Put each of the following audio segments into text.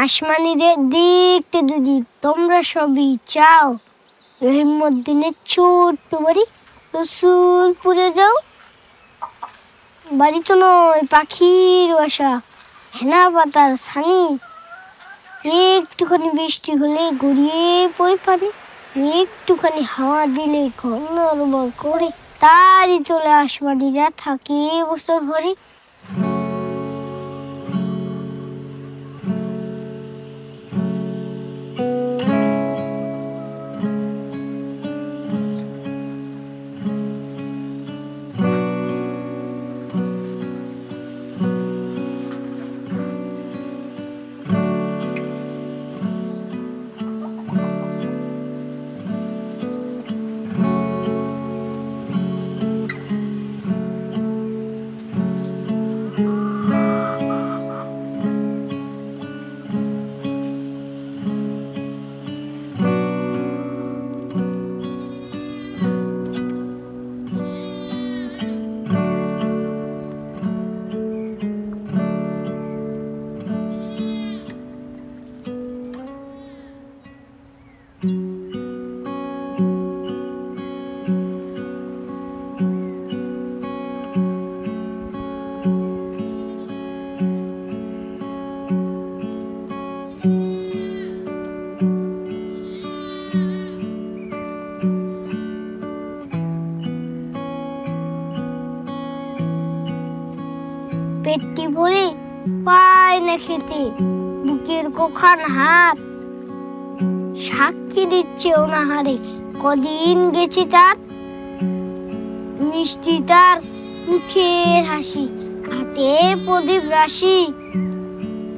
আসমানিরে দেখতে যদি তোমরা সবই চাও, রহিমউদ্দিনের ছোট্ট বাড়ি রসুলপুরে যাও। বাড়ি তো নয়, পাখির বাসা, হেনা পাতার ছানি। একটুখানি বৃষ্টি হলে গড়িয়ে পড়ে পানি, একটুখানি হাওয়া দিলে নড়বড় করে। তারই তোলে আসমানিরা থাকে বছর ভরে। পেটটি ভরে পায় না খেতে, বুকের কোখান হাত সাক্ষী দিচ্ছে অনাহারে কদিন গেছে তার। মিষ্টি তার মুখের হাসি, হাতে প্রদীপ রাশি,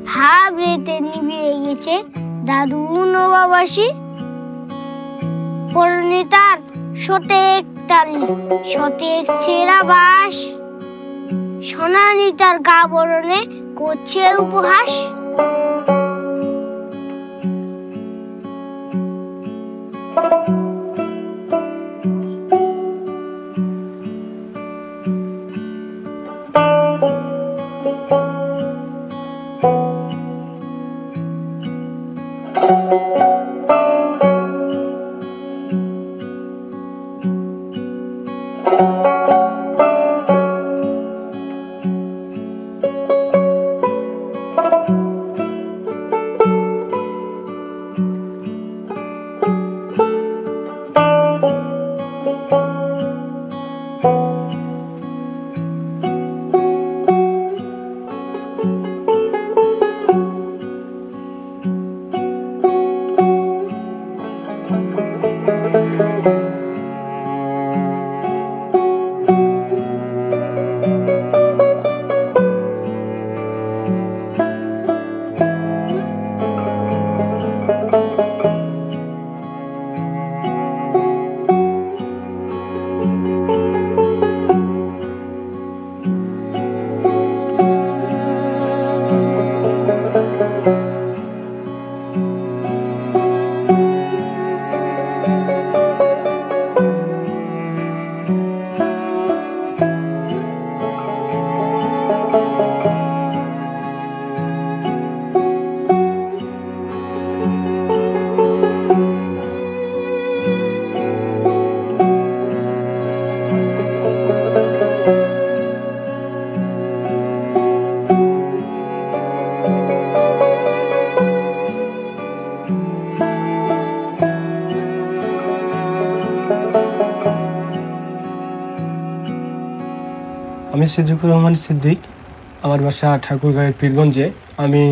থাবড়েতে নিভিয়ে গেছে দারুণ অবাবাসী। পরনে তার শতেক তালি, শতেক ছেঁড়া বাস, সোনালি তার গা বরণে করছে উপহাস। আমি সিদ্দিকুর রহমান সিদ্দিক, আমার বাসা ঠাকুরগাঁয়ের পীরগঞ্জে। আমি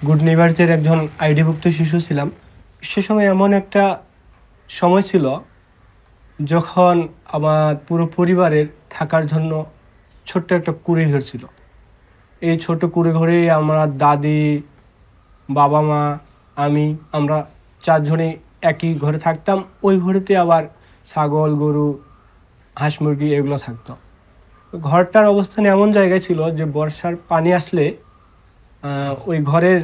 গুড নেইবার্সের একজন আইডিভুক্ত শিশু ছিলাম। সে সময় এমন একটা সময় ছিল যখন আমার পুরো পরিবারের থাকার জন্য ছোট্ট একটা কুঁড়ে ঘর ছিল। এই ছোট কুঁড়ে ঘরে আমার দাদি, বাবা মা, আমরা চারজনেই একই ঘরে থাকতাম। ওই ঘরেতে আবার ছাগল, গরু, হাঁস, মুরগি এগুলো থাকতো। ঘরটার অবস্থান এমন জায়গায় ছিল যে বর্ষার পানি আসলে ওই ঘরের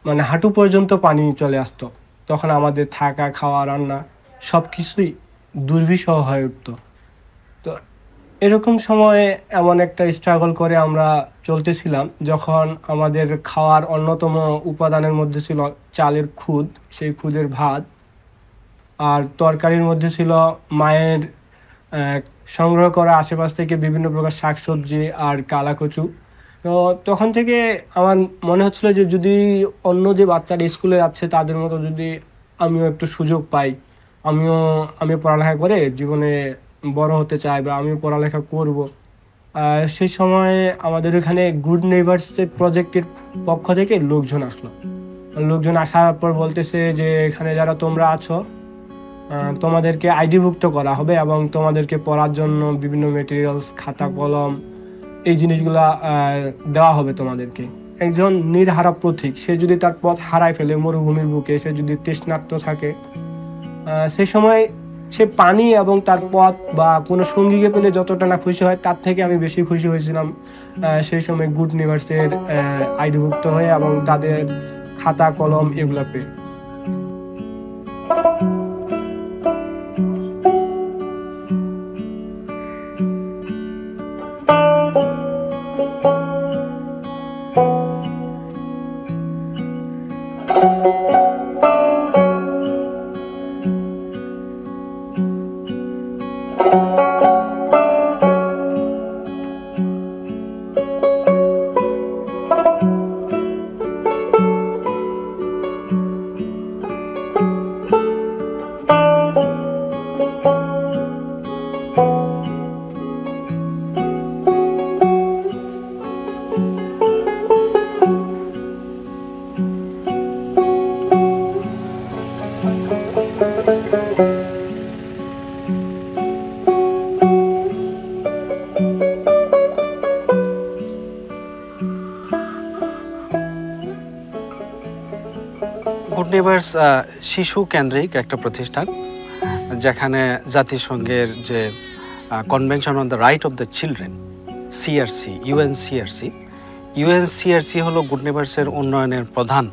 মানে হাঁটু পর্যন্ত পানি চলে আসতো। তখন আমাদের থাকা, খাওয়া, রান্না সব কিছুই দুর্বিষহ হয়ে উঠত। তো এরকম সময়ে এমন একটা স্ট্রাগল করে আমরা চলতেছিলাম যখন আমাদের খাওয়ার অন্যতম উপাদানের মধ্যে ছিল চালের খুদ, সেই খুদের ভাত, আর তরকারির মধ্যে ছিল মায়ের সংগ্রহ করা আশেপাশ থেকে বিভিন্ন প্রকার শাকসবজি আর কালাকচু। তো তখন থেকে আমার মনে হচ্ছিল যে যদি অন্য যে বাচ্চারা স্কুলে যাচ্ছে তাদের মতো যদি আমিও একটু সুযোগ পাই, আমি পড়ালেখা করে জীবনে বড় হতে চাই বা আমিও পড়ালেখা করব। সেই সময় আমাদের এখানে গুড নেইবার্স প্রজেক্টের পক্ষ থেকে লোকজন আসার পর বলতেছে যে এখানে যারা তোমরা আছো তোমাদেরকে আইডিভুক্ত করা হবে এবং তোমাদেরকে পড়ার জন্য বিভিন্ন মেটেরিয়ালস, খাতা কলম, এই জিনিসগুলা দেওয়া হবে তোমাদেরকে। একজন নির্হারা পথিক, সে যদি তার পথ হারায় ফেলে মরুভূমির বুকে, সে যদি তৃষ্ণার্ত থাকে, সে সময় সে পানি এবং তার পথ বা কোনো সঙ্গীকে পেলে যতটা না খুশি হয় তার থেকে আমি বেশি খুশি হয়েছিলাম সেই সময় গুড নেইবার্সের আইডিভুক্ত হয়ে এবং তাদের খাতা কলম এগুলা পেয়ে। গুড নেইবার্স শিশু কেন্দ্রিক একটা প্রতিষ্ঠান, যেখানে জাতিসংঘের যে convention on the right of the children, CRC, UNCRC হলো গুড নেইবার্সের উন্নয়নের প্রধান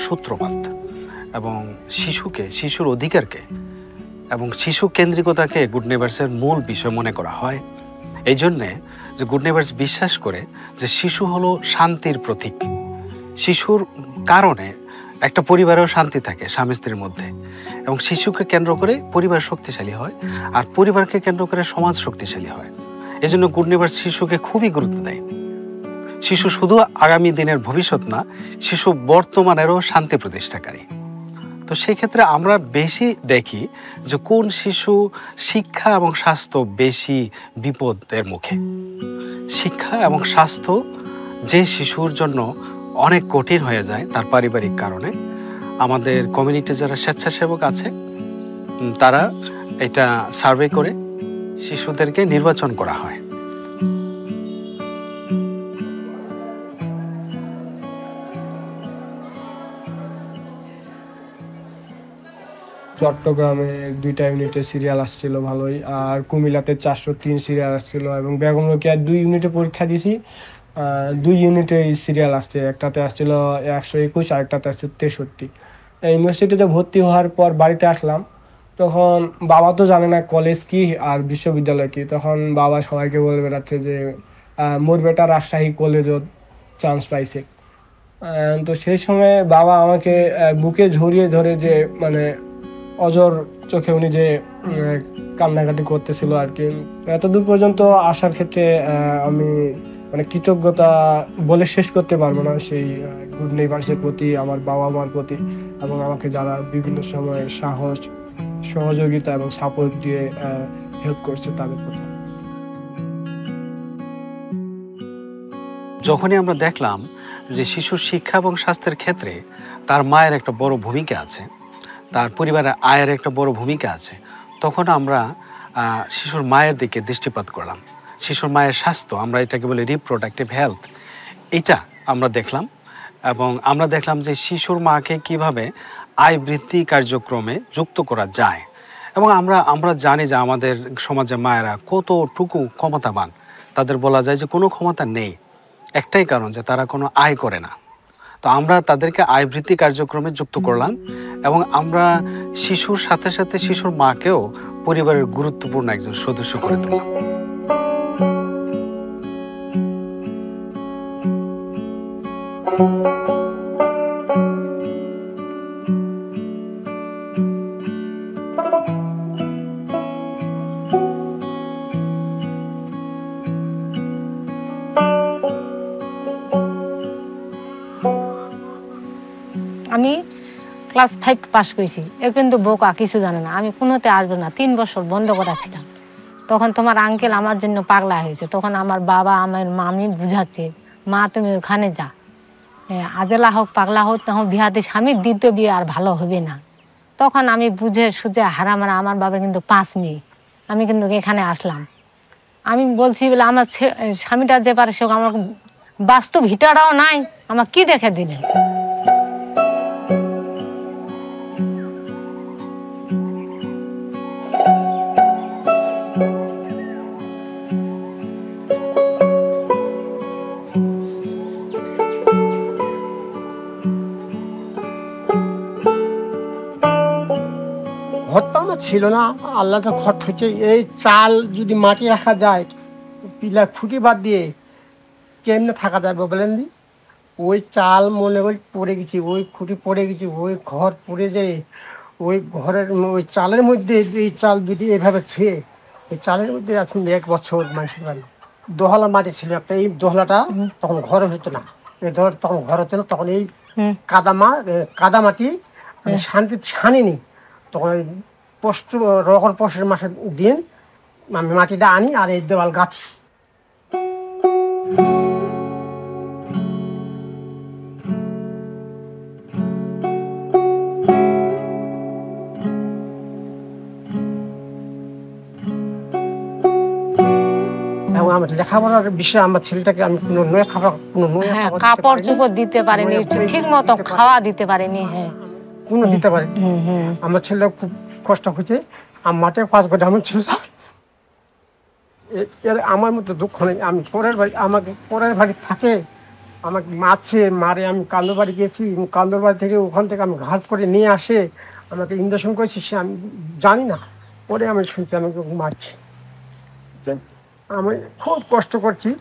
সূত্রপাত এবং শিশুর অধিকারকে এবং শিশু কেন্দ্রিকতাকে গুড নেইবার্সের মূল বিষয় মনে করা হয়। এই জন্যে যে গুড নেইবার্স বিশ্বাস করে যে শিশু হলো শান্তির প্রতীক। শিশুর কারণে একটা পরিবারেও শান্তি থাকে স্বামী স্ত্রীর মধ্যে, এবং শিশুকে কেন্দ্র করে পরিবার শক্তিশালী হয় আর পরিবারকে কেন্দ্র করে সমাজ শক্তিশালী হয়। এই জন্য গুড নেইবার্স শিশুকে খুবই গুরুত্ব দেয়। শিশু শুধু আগামী দিনের ভবিষ্যৎ না, শিশু বর্তমানেরও শান্তি প্রতিষ্ঠাকারী। তো সেক্ষেত্রে আমরা বেশি দেখি যে কোন শিশু শিক্ষা এবং স্বাস্থ্য বেশি বিপদের মুখে। শিক্ষা এবং স্বাস্থ্য যে শিশুর জন্য অনেক কঠিন হয়ে যায় তার পারিবারিক কারণে, আমাদের কমিউনিটি যারা স্বেচ্ছাসেবক আছে তারা এটা সার্ভে করে শিশুদেরকে নির্বাচন করা হয়। চট্টগ্রামে 2টা ইউনিটে সিরিয়াল আসছিল ভালোই, আর কুমিল্লাতে 403 সিরিয়াল আসছিল, এবং বেগম রোকেয়ার 2 ইউনিটে পরীক্ষা দিয়েছি, 2 ইউনিটে সিরিয়াল আসছে। একটাতে আসছিল 121 আর একটাতে আসছে 63। ইউনিভার্সিটিতে ভর্তি হওয়ার পর বাড়িতে আসলাম, তখন বাবা তো জানে না কলেজ কি আর বিশ্ববিদ্যালয় কি। তখন বাবা সবাইকে বলে বেড়াচ্ছে যে মোর বেটা রাজশাহী কলেজও চান্স পাইছে। তো সেই সময় বাবা আমাকে বুকে জড়িয়ে ধরে যে মানে অজর চোখে উনি যে কান্নাকাটি করতেছিল আর কি। এতদূর পর্যন্ত আসার ক্ষেত্রে আমি মানে কৃতজ্ঞতা বলে শেষ করতে পারবো না সেই গুড নেইবার্সের প্রতি, আমার বাবা মার প্রতি, এবং আমাকে যারা বিভিন্ন সময় সাহস, সহযোগিতা এবং সাপোর্ট দিয়ে হেল্প করছে তাদের প্রতি। যখনই আমরা দেখলাম যে শিশুর শিক্ষা এবং স্বাস্থ্যের ক্ষেত্রে তার মায়ের একটা বড় ভূমিকা আছে, তার পরিবারের আয়ের একটা বড় ভূমিকা আছে, তখন আমরা শিশুর মায়ের দিকে দৃষ্টিপাত করলাম। শিশুর মায়ের স্বাস্থ্য, আমরা এটাকে বলি রিপ্রোডাক্টিভ হেলথ, এটা আমরা দেখলাম। এবং আমরা দেখলাম যে শিশুর মাকে কিভাবে আয় বৃদ্ধি কার্যক্রমে যুক্ত করা যায়। এবং আমরা জানি যে আমাদের সমাজে মায়েরা কতটুকু ক্ষমতাবান। তাদের বলা যায় যে কোনো ক্ষমতা নেই, একটাই কারণ যে তারা কোনো আয় করে না। তো আমরা তাদেরকে আয় বৃদ্ধি কার্যক্রমে যুক্ত করলাম এবং আমরা শিশুর সাথে সাথে শিশুর মাকেও পরিবারের গুরুত্বপূর্ণ একজন সদস্য করে তুললাম। আমি ক্লাস 5 পাস করেছি, এ কিন্তু বোকা, কিছু জানে না, আমি কোনোতে আসবো না, 3 বছর বন্ধ করা ছিলাম। তখন তোমার আঙ্কেল আমার জন্য পাগলা হয়েছে, তখন আমার বাবা আমার মামি বুঝাচ্ছে, মা তুমি ওখানে যা, আজেলা হোক পাগলা হোক, তখন বিহাতে স্বামীর দ্বিতীয় বিয়ে আর ভালো হবে না। তখন আমি বুঝে সুঝে হারামারা, আমার বাবা কিন্তু 5 মেয়ে, আমি কিন্তু এখানে আসলাম। আমি বলছি বলে আমার স্বামীটা যে পারে সে আমার বাস্তব হিটারাও নাই, আমার কি দেখে দিলেন। ঘর তো আমার ছিল না, আল্লাহ তো ঘর হচ্ছে। এই চাল যদি মাটি রাখা যায়, পিলা খুঁটি বাদ দিয়ে কেমনে থাকা যাবে বলেন দি? ওই চাল মনে করি পড়ে গেছি, ওই খুঁটি পড়ে গেছি, ওই ঘর পড়ে যায়, ওই ঘরের ওই চালের মধ্যে এই চাল যদি এভাবে ছুঁয়ে, ওই চালের মধ্যে এখন 1 বছর মানুষের বাড়ি। দোহলা মাটি ছিল একটা, এই দোহলাটা তখন ঘর হতো না, এই দোহলা তখন ঘর হতো না, তখন এই কাদা মাটি শান্তি ছানিনি। তখন রগর পৌষের মাসের দিন আমি মাটিটা আনি আর এই দেওয়াল গাঁথি। এবং আমার লেখাপড়ার বিষয়ে আমার ছেলেটাকে আমি কোনো নয়া খাবার কাপড় চোপড় দিতে পারিনি, ঠিক মতো খাওয়া দিতে পারিনি, হ্যাঁ কোনো দিতে পারি। আমার ছেলে খুব কষ্ট হচ্ছে, মাঠে 5 ঘন্টা আমার ছিল। আমার মতো দুঃখ নেই, আমি আমাকে পরের বাড়ি থাকে, আমাকে মারে, আমি কান্দর বাড়ি গেছি, কান্দর বাড়ি থেকে ওখান থেকে আমি ঘাট করে নিয়ে আসে, আমাকে ইঞ্জেকশন করেছি, সে আমি জানি না, পরে আমি শুনছি আমাকে মারছে। আমি খুব কষ্ট করছি।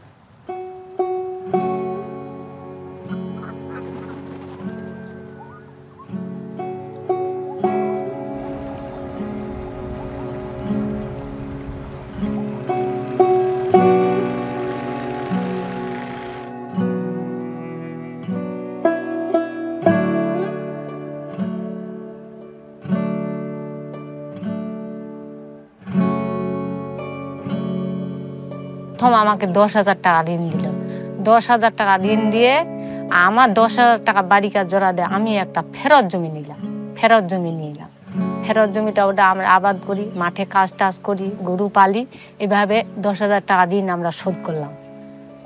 প্রথম আমাকে 10,000 টাকা ঋণ দিল। 10,000 টাকা ঋণ দিয়ে আমার 10,000 টাকা বাড়ি কাজ জোড়া দেয়, আমি একটা ফেরত জমি নিলাম। ফেরত জমিটা ওটা আমরা আবাদ করি, মাঠে কাজ টাজ করি, গরু পালি, এভাবে 10,000 টাকা ঋণ আমরা শোধ করলাম।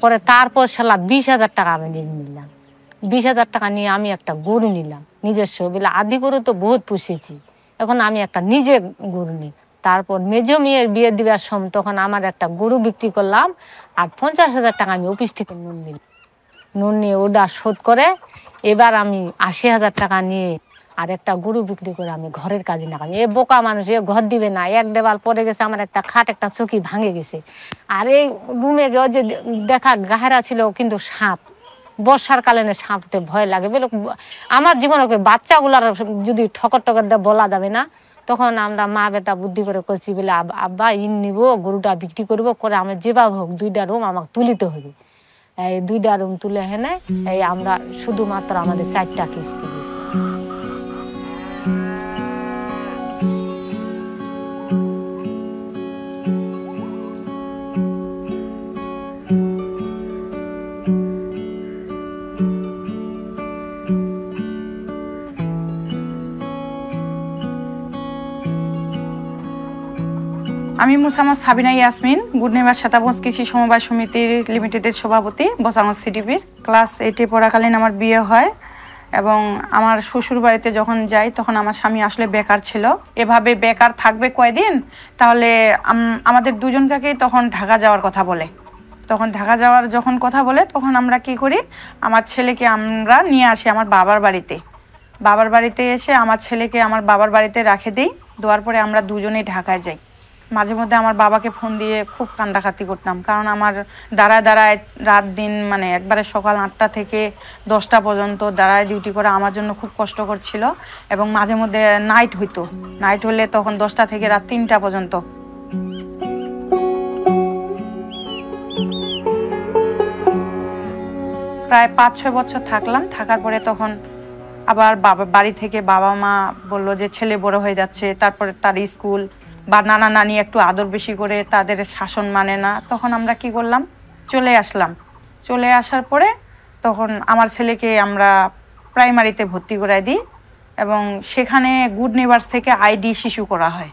পরে তারপর সালা 20,000 টাকা আমি ঋণ নিলাম। 20,000 টাকা নিয়ে আমি একটা গরু নিলাম নিজস্ব, বলে আদি গরু তো বহুত পুষেছি, এখন আমি একটা নিজে গরু নিই। তারপর মেজো মেয়ের বিয়ে দিবার সময় তখন আমার একটা গরু বিক্রি করলাম, আর 50,000 টাকা আমি অফিস থেকে নুন নিয়ে ওটা শোধ করে এবার আমি 80,000 টাকা নিয়ে আর একটা গরু বিক্রি করে আমি ঘরের কাজে লাগাম। এ বোকা মানুষ, এ ঘর দিবে না, এক দেওয়াল পড়ে গেছে, আমার একটা খাট একটা চৌকি ভাঙে গেছে। আর এই রুমে যে দেখা গাহেরা ছিল কিন্তু সাপ, বর্ষার কালে সাপটে ভয় লাগে বলে আমার জীবনে বাচ্চাগুলার যদি ঠকর দিয়ে বলা যাবে না। তখন আমরা মা বেটা বুদ্ধি করে করছি বলে আব্বা ইন নিব, গরুটা বিক্রি করবো, করে আমার যেভাবে হোক 2টা রুম আমাকে তুলিতে হবে। এই 2টা রুম তুলে হেনে এই আমরা শুধুমাত্র আমাদের 4টা কিস্তি দিয়েছি। আমি মোসাম্মদ সাবিনা ইয়াসমিন, গুড নেইবার শতাবগঞ্জ কৃষি সমবায় সমিতি লিমিটেডের সভাপতি, বসাগঞ্জ সিডিপির। ক্লাস 8-এ পড়াকালীন আমার বিয়ে হয় এবং আমার শ্বশুর বাড়িতে যখন যাই তখন আমার স্বামী আসলে বেকার ছিল। এভাবে বেকার থাকবে কয়দিন, তাহলে আমাদের দুজনকেই তখন ঢাকা যাওয়ার কথা বলে। তখন ঢাকা যাওয়ার যখন কথা বলে তখন আমরা কি করি, আমার ছেলেকে আমরা নিয়ে আসি আমার বাবার বাড়িতে। বাবার বাড়িতে এসে আমার ছেলেকে আমার বাবার বাড়িতে রেখে দিই। দেওয়ার পরে আমরা দুজনেই ঢাকায় যাই। মাঝে মধ্যে আমার বাবাকে ফোন দিয়ে খুব কান্দাকাটি করতাম, কারণ আমার দাঁড়ায় রাত দিন মানে একবারে সকাল 8টা থেকে 10টা পর্যন্ত দাঁড়ায় ডিউটি করা আমার জন্য খুব কষ্টকর ছিল। এবং মাঝে মধ্যে নাইট হইতো, নাইট হলে তখন 10টা থেকে রাত 3টা পর্যন্ত। প্রায় 5-6 বছর থাকলাম। থাকার পরে তখন আবার বাড়ি থেকে বাবা মা বললো যে ছেলে বড় হয়ে যাচ্ছে, তারপরে তার স্কুল বা নানা নানি একটু আদর বেশি করে, তাদের শাসন মানে না। তখন আমরা কি করলাম, চলে আসলাম। চলে আসার পরে তখন আমার ছেলেকে আমরা প্রাইমারিতে ভর্তি করাই দিই এবং সেখানে গুড নেইবার্স থেকে আইডি শিশু করা হয়।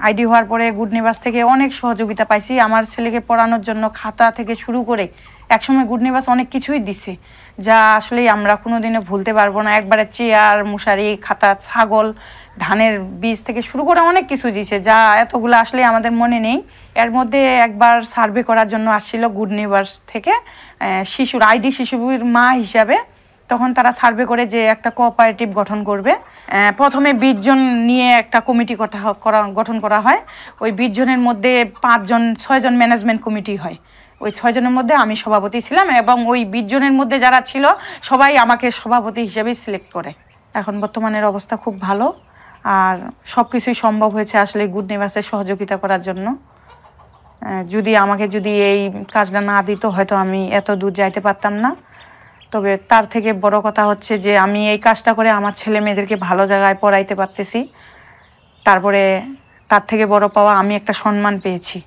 আইডি হওয়ার পরে গুড নেইবার্স থেকে অনেক সহযোগিতা পাইছি। আমার ছেলেকে পড়ানোর জন্য খাতা থেকে শুরু করে একসময় গুড নেইবার্স অনেক কিছুই দিছে, যা আসলে আমরা কোনোদিনও ভুলতে পারবো না। একবারে চেয়ার, মশারি, খাতা, ছাগল, ধানের বীজ থেকে শুরু করে অনেক কিছু দিছে, যা এতগুলো আসলে আমাদের মনে নেই। এর মধ্যে একবার সার্ভে করার জন্য আসছিল গুড নেইবার্স থেকে শিশুর আইডি শিশুর মা হিসাবে। তখন তারা সার্ভে করে যে একটা কোঅপারেটিভ গঠন করবে। প্রথমে 20 জন নিয়ে একটা কমিটি গঠন করা হয়। ওই 20 জনের মধ্যে 6 জন ম্যানেজমেন্ট কমিটি হয়। ওই 6 জনের মধ্যে আমি সভাপতি ছিলাম এবং ওই 20 জনের মধ্যে যারা ছিল সবাই আমাকে সভাপতি হিসেবে সিলেক্ট করে। এখন বর্তমানের অবস্থা খুব ভালো, আর সব কিছুই সম্ভব হয়েছে আসলে গুড নেইবার্সের সহযোগিতা করার জন্য। আমাকে যদি এই কাজটা না দিত হয়তো আমি এত দূর যাইতে পারতাম না। তবে তার থেকে বড় কথা হচ্ছে যে আমি এই কাজটা করে আমার ছেলে মেয়েদেরকে ভালো জায়গায় পড়াইতে পারতেছি। তারপরে তার থেকে বড় পাওয়া আমি একটা সম্মান পেয়েছি।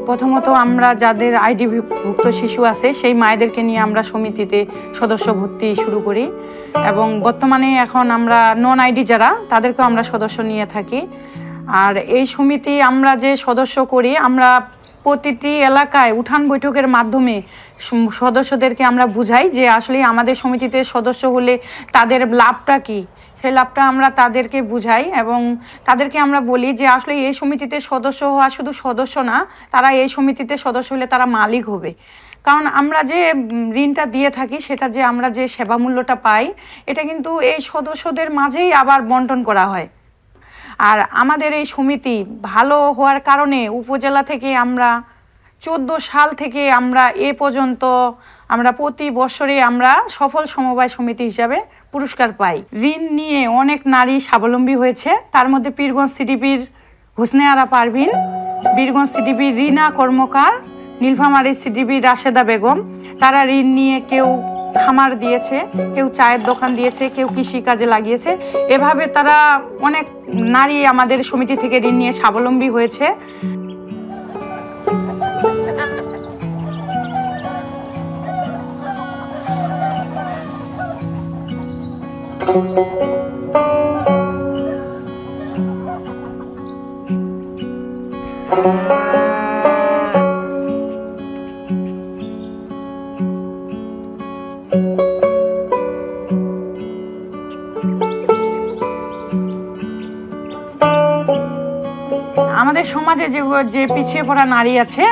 প্রথমত আমরা যাদের আইডি ভুক্ত শিশু আছে সেই মায়েদেরকে নিয়ে আমরা সমিতিতে সদস্য ভর্তি শুরু করি এবং বর্তমানে এখন আমরা নন আইডি যারা তাদেরকেও আমরা সদস্য নিয়ে থাকি। আর এই সমিতি আমরা যে সদস্য করি, আমরা প্রতিটি এলাকায় উঠান বৈঠকের মাধ্যমে সদস্যদেরকে আমরা বুঝাই যে আসলে আমাদের সমিতিতে সদস্য হলে তাদের লাভটা কি, সেই লাভটা আমরা তাদেরকে বুঝাই এবং তাদেরকে আমরা বলি যে আসলে এই সমিতিতে সদস্য হওয়া শুধু সদস্য না, তারা এই সমিতিতে সদস্য হলে তারা মালিক হবে। কারণ আমরা যে ঋণটা দিয়ে থাকি, সেটা যে আমরা যে সেবা মূল্যটা পাই, এটা কিন্তু এই সদস্যদের মাঝেই আবার বন্টন করা হয়। আর আমাদের এই সমিতি ভালো হওয়ার কারণে উপজেলা থেকে আমরা 14 সাল থেকে আমরা এ পর্যন্ত আমরা প্রতি বছরে আমরা সফল সমবায় সমিতি হিসাবে পুরস্কার পাই। ঋণ নিয়ে অনেক নারী স্বাবলম্বী হয়েছে, তার মধ্যে পীরগঞ্জ সিডিপির হোসনে আরা পারভিন, বীরগঞ্জ সিডিপির রিনা কর্মকার, নীলফামারী সিডিপির রাশেদা বেগম। তারা ঋণ নিয়ে কেউ খামার দিয়েছে, কেউ চায়ের দোকান দিয়েছে, কেউ কৃষি কাজে লাগিয়েছে। এভাবে তারা অনেক নারী আমাদের সমিতি থেকে ঋণ নিয়ে স্বাবলম্বী হয়েছে। আমাদের সমাজে যে পিছিয়ে পড়া নারী আছে,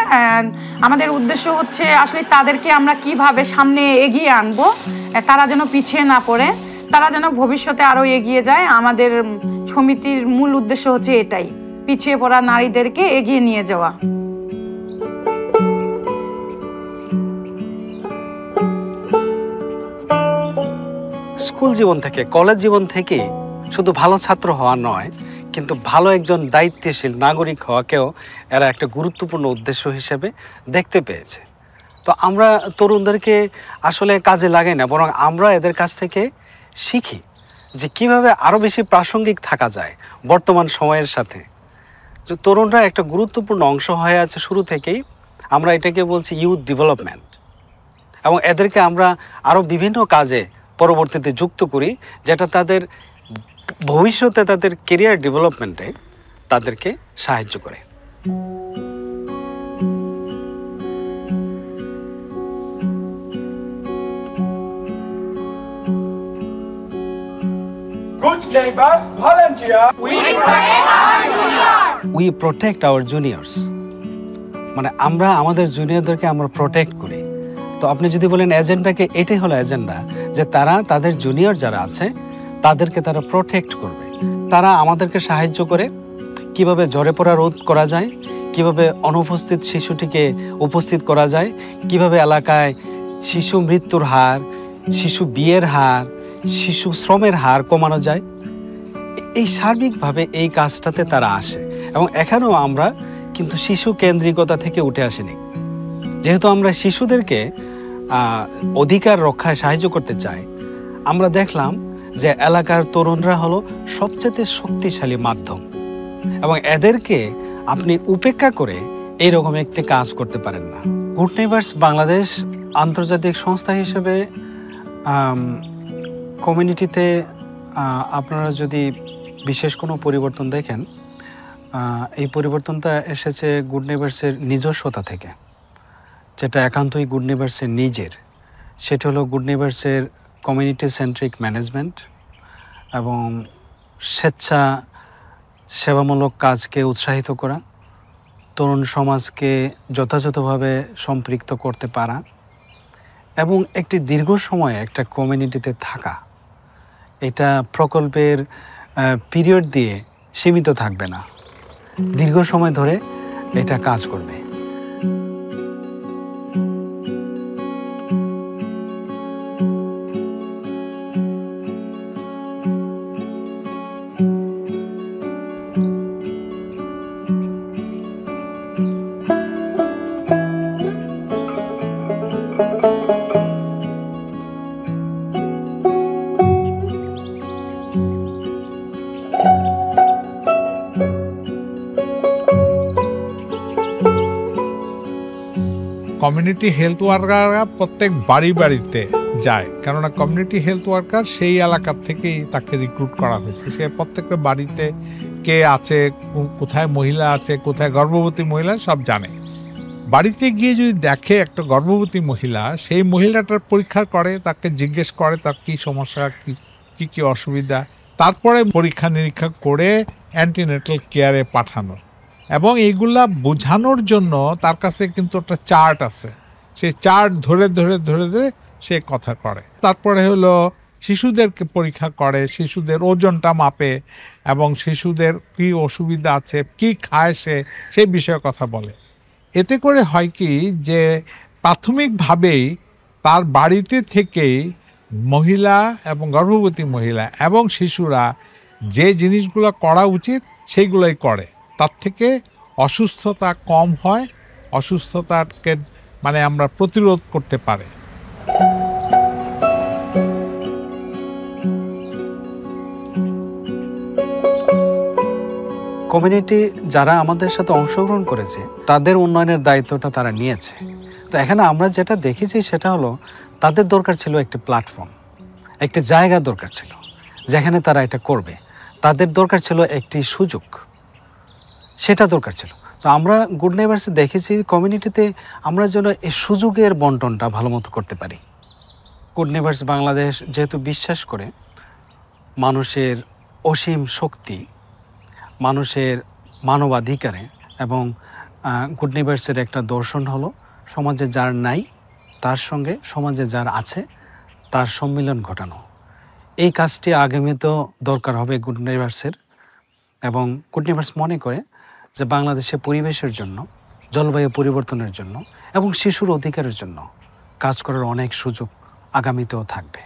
আমাদের উদ্দেশ্য হচ্ছে আসলে তাদেরকে আমরা কিভাবে সামনে এগিয়ে আনবো, তারা যেন পিছিয়ে না পড়ে, তারা যেন ভবিষ্যতে আরো এগিয়ে যায়। আমাদের সমিতির মূল উদ্দেশ্য হচ্ছে এটাই, পিছিয়ে পড়া নারীদেরকে এগিয়ে নিয়ে যাওয়া। স্কুল জীবন থেকে, কলেজ জীবন থেকে শুধু ভালো ছাত্র হওয়া নয়, কিন্তু ভালো একজন দায়িত্বশীল নাগরিক হওয়াকেও এরা একটা গুরুত্বপূর্ণ উদ্দেশ্য হিসেবে দেখতে পেয়েছে। তো আমরা তরুণদেরকে আসলে কাজে লাগাই না, বরং আমরা এদের কাছ থেকে শিখি যে কিভাবে আরো বেশি প্রাসঙ্গিক থাকা যায় বর্তমান সময়ের সাথে। যে তরুণরা একটা গুরুত্বপূর্ণ অংশ হয়ে আছে শুরু থেকেই, আমরা এটাকে বলছি ইউথ ডেভেলপমেন্ট, এবং এদেরকে আমরা আরো বিভিন্ন কাজে পরবর্তীতে যুক্ত করি, যেটা তাদের ভবিষ্যতে তাদের কেরিয়ার ডেভেলপমেন্টে তাদেরকে সাহায্য করে। Good neighbors volunteer. We protect our juniors, মানে আমরা আমাদের জুনিয়রদেরকে আমরা প্রোটেক্ট করি। তো আপনি যদি বলেন এজেন্ডাকে, এটাই হলো এজেন্ডা, যে তারা তাদের জুনিয়র যারা আছে তাদেরকে তারা প্রোটেক্ট করবে। তারা আমাদেরকে সাহায্য করে কিভাবে ঝরে পড়া রোধ করা যায়, কিভাবে অনুপস্থিত শিশুটিকে উপস্থিত করা যায়, কিভাবে এলাকায় শিশু মৃত্যুর হার, শিশু বিয়ের হার, শিশু শ্রমের হার কমানো যায়। এই সার্বিকভাবে এই কাজটাতে তারা আসে, এবং এখানেও আমরা কিন্তু শিশু কেন্দ্রিকতা থেকে উঠে আসিনি। যেহেতু আমরা শিশুদেরকে অধিকার রক্ষায় সাহায্য করতে চাই, আমরা দেখলাম যে এলাকার তরুণরা হলো সবচেয়ে শক্তিশালী মাধ্যম, এবং এদেরকে আপনি উপেক্ষা করে এইরকম একটি কাজ করতে পারেন না। গুড নেইবার্স বাংলাদেশ আন্তর্জাতিক সংস্থা হিসেবে কমিউনিটিতে আপনারা যদি বিশেষ কোনো পরিবর্তন দেখেন, এই পরিবর্তনটা এসেছে গুড নেইবার্সের নিজস্বতা থেকে, যেটা একান্তই গুড নেইবার্সের নিজের। সেটা হলো গুড নেইবার্সের কমিউনিটি সেন্ট্রিক ম্যানেজমেন্ট এবং স্বেচ্ছা সেবামূলক কাজকে উৎসাহিত করা, তরুণ সমাজকে যথাযথভাবে সম্পৃক্ত করতে পারা, এবং একটি দীর্ঘ সময় একটা কমিউনিটিতে থাকা। এটা প্রকল্পের পিরিয়ড দিয়ে সীমিত থাকবে না, দীর্ঘ সময় ধরে এটা কাজ করবে। কমিউনিটি হেলথ ওয়ার্কাররা প্রত্যেক বাড়ি বাড়িতে যায়, কেননা কমিউনিটি হেলথ ওয়ার্কার সেই এলাকার থেকেই তাকে রিক্রুট করা হয়েছে। সে প্রত্যেকটা বাড়িতে কে আছে, কোথায় মহিলা আছে, কোথায় গর্ভবতী মহিলা সব জানে। বাড়িতে গিয়ে যদি দেখে একটা গর্ভবতী মহিলা, সেই মহিলাটার পরীক্ষা করে, তাকে জিজ্ঞেস করে তার কী সমস্যা, কী কী অসুবিধা, তারপরে পরীক্ষা নিরীক্ষা করে অ্যান্টিনেটাল কেয়ারে পাঠানো। এবং এইগুলা বোঝানোর জন্য তার কাছে কিন্তু একটা চার্ট আছে, সেই চার্ট ধরে ধরে ধরে ধরে সে কথা করে। তারপরে হলো শিশুদেরকে পরীক্ষা করে, শিশুদের ওজনটা মাপে, এবং শিশুদের কি অসুবিধা আছে, কি খায় সে, সেই বিষয়ে কথা বলে। এতে করে হয় কি যে প্রাথমিকভাবেই তার বাড়িতে থেকেই মহিলা এবং গর্ভবতী মহিলা এবং শিশুরা যে জিনিসগুলো করা উচিত সেইগুলোই করে। তার থেকে অসুস্থতা কম হয়, অসুস্থতাকে মানে আমরা প্রতিরোধ করতে পারে। কমিউনিটি যারা আমাদের সাথে অংশগ্রহণ করেছে তাদের উন্নয়নের দায়িত্বটা তারা নিয়েছে। তো এখানে আমরা যেটা দেখেছি সেটা হলো তাদের দরকার ছিল একটি প্ল্যাটফর্ম, একটি জায়গা দরকার ছিল যেখানে তারা এটা করবে। তাদের দরকার ছিল একটি সুযোগ, সেটা দরকার ছিল। তো আমরা গুড নেইবার্সে দেখেছি কমিউনিটিতে আমরা যেন এই সুযোগের বন্টনটা ভালো মতো করতে পারি। গুড নেইবার্স বাংলাদেশ যেহেতু বিশ্বাস করে মানুষের অসীম শক্তি, মানুষের মানবাধিকারে, এবং গুড নেইবার্সের একটা দর্শন হলো সমাজে যার নাই তার সঙ্গে সমাজে যার আছে তার সম্মিলন ঘটানো। এই কাজটি আগামীতেও দরকার হবে গুড নেইবার্সের, এবং গুড নেইবার্স মনে করে যে বাংলাদেশে পরিবেশের জন্য, জলবায়ু পরিবর্তনের জন্য এবং শিশুর অধিকারের জন্য কাজ করার অনেক সুযোগ আগামীতেও থাকবে।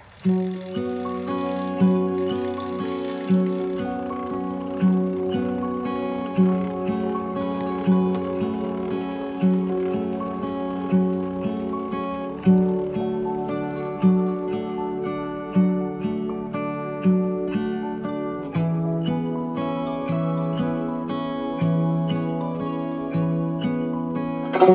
গুড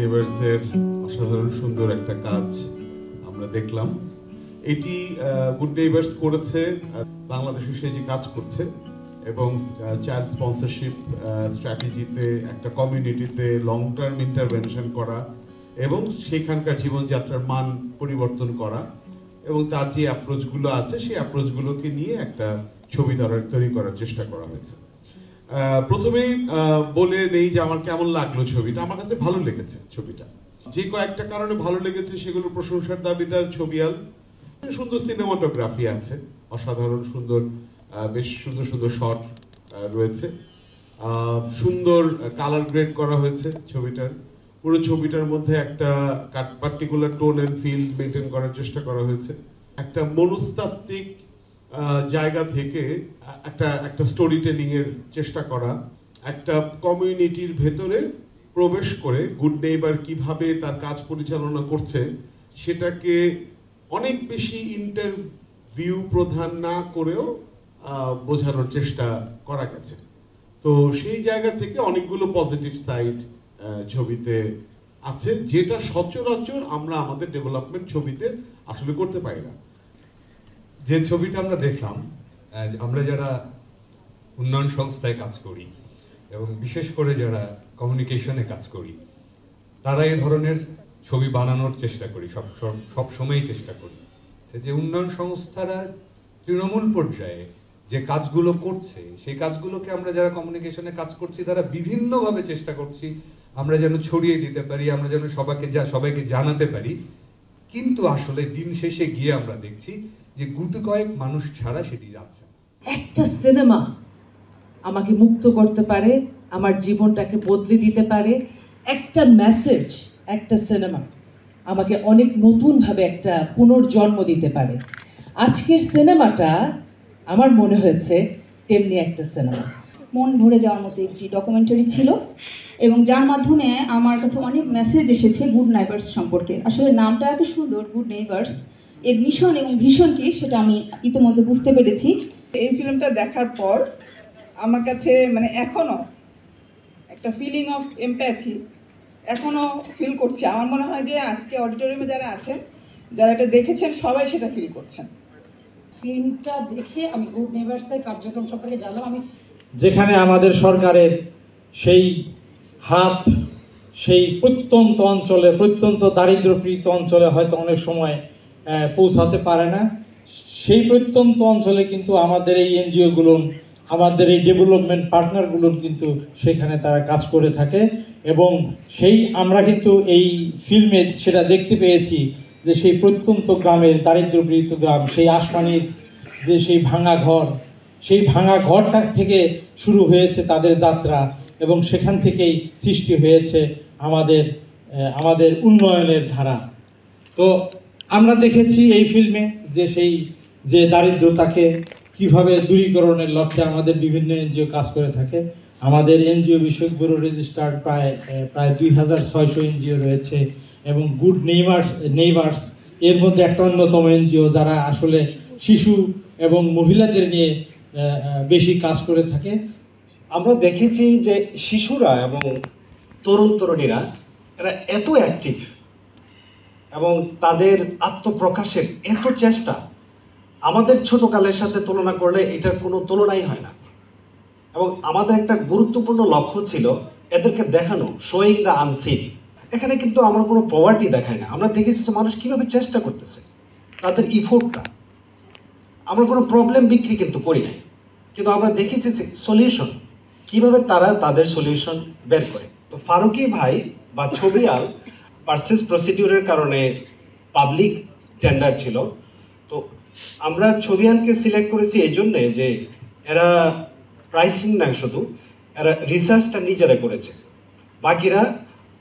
নেইবারসের অসাধারণ সুন্দর একটা কাজ আমরা দেখলাম। এটি গুড নেইবারস করেছে বাংলাদেশে সে যে কাজ করছে এবং চাইল্ড স্পন্সরশিপ স্ট্র্যাটেজিতে একটা কমিউনিটিতে লং টার্ম ইন্টারভেনশন করা এবং সেখানকার জীবনযাত্রার মান পরিবর্তন করা এবং তার যে অ্যাপ্রোচগুলো আছে সেই অ্যাপ্রোচগুলোকে নিয়ে একটা ছবি তৈরি করার চেষ্টা করা হয়েছে। প্রথমেই বলে নেই যে আমার কেমন লাগলো ছবিটা। আমার কাছে ভালো লেগেছে ছবিটা, যে কয়েকটা কারণে ভালো লেগেছে সেগুলো প্রশংসার দাবিদার। ছবিয়াল সুন্দর সিনেমাটোগ্রাফি আছে, অসাধারণ সুন্দর, বেশ সুন্দর সুন্দর শট রয়েছে, সুন্দর কালার গ্রেড করা হয়েছে ছবিটার। পুরো ছবিটার মধ্যে একটা particular tone and feel maintain করার চেষ্টা করা হয়েছে। একটা মনস্তাত্ত্বিক জায়গা থেকে একটা স্টোরি টেলিং এর চেষ্টা করা, একটা কমিউনিটির ভেতরে প্রবেশ করে গুড নেইবার কিভাবে তার কাজ পরিচালনা করছে সেটাকে অনেক বেশি ইন্টারভিউ প্রধান না করেও বোঝানোর চেষ্টা করা গেছে। তো সেই জায়গা থেকে অনেকগুলো পজিটিভ সাইড ছবিতে আছে, যেটা সচরাচর আমরা আমাদের ডেভেলপমেন্ট ছবিতে আসলে করতে পারি না। যে ছবিটা আমরা দেখলাম, আমরা যারা উন্নয়ন সংস্থায় কাজ করি এবং বিশেষ করে যারা কমিউনিকেশনে কাজ করি, তারা এই ধরনের ছবি বানানোর চেষ্টা করি, সব সময়ই চেষ্টা করি যে উন্নয়ন সংস্থারা তৃণমূল পর্যায়ে যে কাজগুলো করছে সেই কাজগুলোকে আমরা যারা কমিউনিকেশনে কাজ করছি তারা বিভিন্নভাবে চেষ্টা করছি আমরা যেন ছড়িয়ে দিতে পারি, আমরা যেন সবাইকে জানাতে পারি। কিন্তু আসলে দিন শেষে গিয়ে আমরা দেখছি যে গুটি কয়েক মানুষ ছাড়া সেটি যাচ্ছে। একটা সিনেমা আমাকে মুক্ত করতে পারে, আমার জীবনটাকে বদলে দিতে পারে। একটা মেসেজ, একটা সিনেমা আমাকে অনেক নতুনভাবে একটা পুনর্জন্ম দিতে পারে। আজকের সিনেমাটা আমার মনে হয়েছে তেমনি একটা সিনেমা। মন ভরে যাওয়ার মতো একটি ডকুমেন্টারি ছিল এবং যার মাধ্যমে আমার কাছে অনেক মেসেজ এসেছে গুড নেইবার্স সম্পর্কে। আসলে নামটা এত সুন্দর, গুড নেইবার্স, এর মিশন এবং ভিশন কি সেটা আমি ইতিমধ্যে বুঝতে পেরেছি। এই ফিল্মটা দেখার পর আমার কাছে মানে এখনও একটা ফিলিং অফ এমপ্যাথি এখনও ফিল করছি। আমার মনে হয় যে আজকে অডিটোরিয়ামে যারা আছেন, যারা এটা দেখেছেন, সবাই সেটা ফিল করছেন। ফিল্মটা দেখে আমি গুড নেইবার্সের কার্যক্রম সম্পর্কে জানলাম। আমি যেখানে আমাদের সরকারের সেই হাত সেই প্রত্যন্ত অঞ্চলে, প্রত্যন্ত দারিদ্র্যপীড়িত অঞ্চলে হয়তো অনেক সময় পৌঁছাতে পারে না। সেই প্রত্যন্ত অঞ্চলে কিন্তু আমাদের এই এনজিওগুলো, আমাদের এই ডেভেলপমেন্ট পার্টনারগুলো কিন্তু সেখানে তারা কাজ করে থাকে। এবং সেই আমরা কিন্তু এই ফিল্মে সেটা দেখতে পেয়েছি যে সেই প্রত্যন্ত গ্রামের, দারিদ্র্যপীড়িত গ্রাম, সেই আসমানির যে সেই ভাঙা ঘর, সেই ভাঙা ঘরটা থেকে শুরু হয়েছে তাদের যাত্রা, এবং সেখান থেকেই সৃষ্টি হয়েছে আমাদের উন্নয়নের ধারা। তো আমরা দেখেছি এই ফিল্মে যে সেই যে দারিদ্রতাকে কিভাবে দূরীকরণের লক্ষ্যে আমাদের বিভিন্ন এনজিও কাজ করে থাকে। আমাদের এনজিও বিষয়ক ব্যুরো রেজিস্টার্ড প্রায় 2600 এনজিও রয়েছে, এবং গুড নেইবার্স এর মধ্যে একটা অন্যতম এনজিও যারা আসলে শিশু এবং মহিলাদের নিয়ে বেশি কাজ করে থাকে। আমরা দেখেছি যে শিশুরা এবং তরুণ তরুণীরা এরা এত অ্যাক্টিভ এবং তাদের আত্মপ্রকাশের এত চেষ্টা, আমাদের ছোটকালের সাথে তুলনা করলে এটার কোনো তুলনাই হয় না। এবং আমাদের একটা গুরুত্বপূর্ণ লক্ষ্য ছিল এদেরকে দেখানো, শোয়িং দ্য আনসিন। এখানে কিন্তু আমরা কোনো পভার্টি দেখাই না, আমরা দেখেছি যে মানুষ কীভাবে চেষ্টা করতেছে, তাদের ইফোর্টটা। আমরা কোনো প্রবলেম বিক্রি কিন্তু করি নাই, কিন্তু আমরা দেখেছি সলিউশন, কীভাবে তারা তাদের সলিউশন বের করে। তো ফারুকি ভাই বা ছবিয়াল পারচেস প্রসিডিউরের কারণে পাবলিক টেন্ডার ছিল। তো আমরা ছবিয়ালকে সিলেক্ট করেছি এই জন্যে যে এরা প্রাইসিং না, শুধু এরা রিসার্চটা নিজেরা করেছে, বাকিরা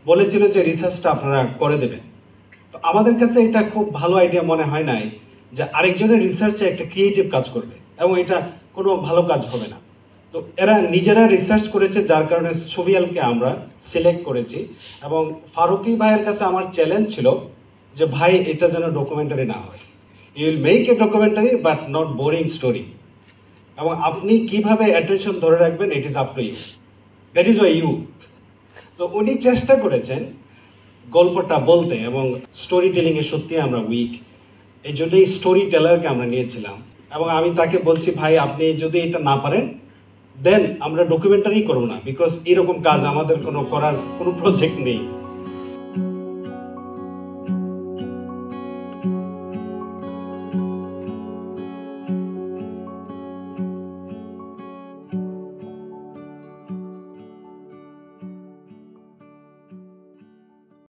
বলেছিল যে রিসার্চটা আপনারা করে দেবেন। তো আমাদের কাছে এটা খুব ভালো আইডিয়া মনে হয় নাই যে আরেকজনের রিসার্চে একটা ক্রিয়েটিভ কাজ করবে এবং এটা কোনো ভালো কাজ হবে না। তো এরা নিজেরা রিসার্চ করেছে, যার কারণে ছবিয়ালকে আমরা সিলেক্ট করেছি। এবং ফারুকি ভাইয়ের কাছে আমার চ্যালেঞ্জ ছিল যে ভাই এটা যেন ডকুমেন্টারি না হয়, you will make a documentary but not boring story, এবং আপনি কিভাবে অ্যাটেনশন ধরে রাখবেন it is up to you, that is why you. তো উনি চেষ্টা করেছেন গল্পটা বলতে, এবং স্টোরি টেলিংয়ে সত্যি আমরা উইক, এই জন্যই স্টোরি টেলারকে আমরা নিয়েছিলাম। এবং আমি তাকে বলছি ভাই আপনি যদি এটা না পারেন দেন আমরা ডকুমেন্টারি করবো না, বিকজ এরকম কাজ আমাদের করার কোনো প্রজেক্ট নেই।